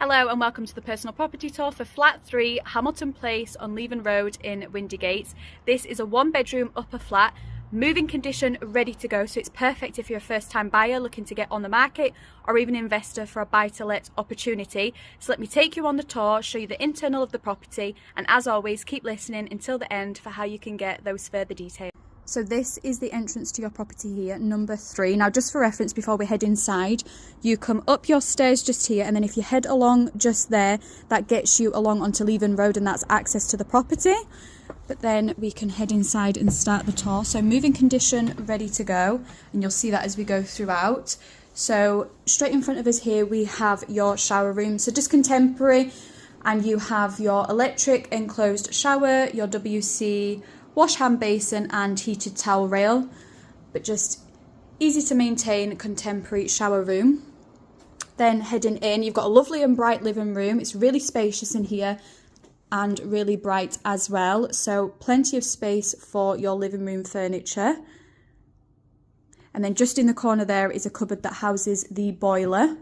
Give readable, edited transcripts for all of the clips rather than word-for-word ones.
Hello and welcome to the personal property tour for flat 3 Hamilton Place on Leven Road in Windygates. This is a 1-bedroom upper flat, moving condition, ready to go, so it's perfect if you're a first time buyer looking to get on the market or even investor for a buy to let opportunity. So let me take you on the tour, show you the internal of the property, and as always keep listening until the end for how you can get those further details. So this is the entrance to your property here, number 3. Now just for reference, before we head inside, you come up your stairs just here, and then if you head along just there, that gets you along onto Leven Road, and that's access to the property. But then we can head inside and start the tour. So moving condition, ready to go, and you'll see that as we go throughout. So straight in front of us here we have your shower room, so just contemporary, and you have your electric enclosed shower, your WC wash hand basin and heated towel rail, but just easy to maintain contemporary shower room. Then heading in, you've got a lovely and bright living room. It's really spacious in here and really bright as well, so plenty of space for your living room furniture. And then just in the corner there is a cupboard that houses the boiler.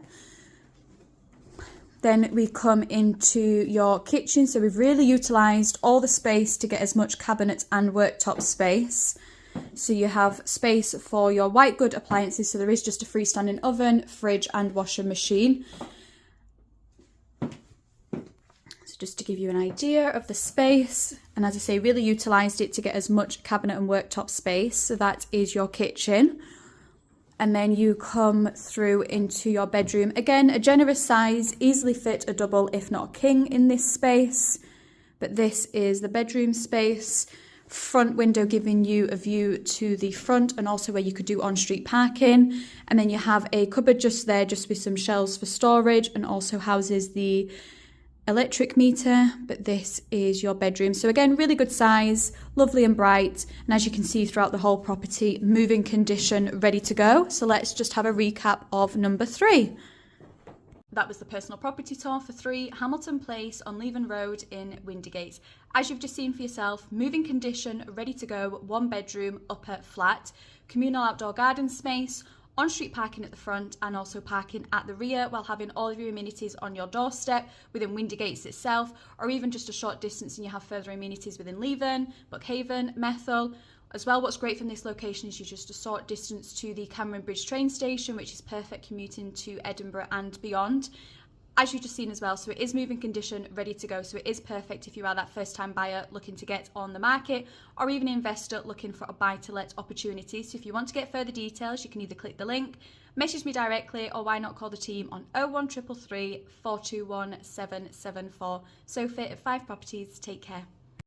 Then we come into your kitchen, so we've really utilised all the space to get as much cabinet and worktop space. So you have space for your white good appliances, so there is just a freestanding oven, fridge and washing machine. So just to give you an idea of the space, and as I say, really utilised it to get as much cabinet and worktop space. So that is your kitchen. And then you come through into your bedroom. Again, a generous size, easily fit a double if not a king in this space. But this is the bedroom space. Front window giving you a view to the front and also where you could do on-street parking. And then you have a cupboard just there, just with some shelves for storage, and also houses the electric meter. But this is your bedroom. So again, really good size, lovely and bright, and as you can see throughout the whole property, moving condition, ready to go. So let's just have a recap of number 3. That was the personal property tour for 3 Hamilton Place on Leven Road in Windygates. As you've just seen for yourself, moving condition, ready to go, 1-bedroom upper flat, communal outdoor garden space, on-street parking at the front and also parking at the rear, while having all of your amenities on your doorstep within Windygates itself, or even just a short distance and you have further amenities within Leven, Buckhaven, Methil. As well, what's great from this location is you're just a short distance to the Cameron Bridge train station, which is perfect commuting to Edinburgh and beyond. As you've just seen as well, so it is moving condition, ready to go, so it is perfect if you are that first time buyer looking to get on the market, or even an investor looking for a buy to let opportunity. So if you want to get further details, you can either click the link, message me directly, or why not call the team on 01333 421 774. Sophie at 5 Properties, take care.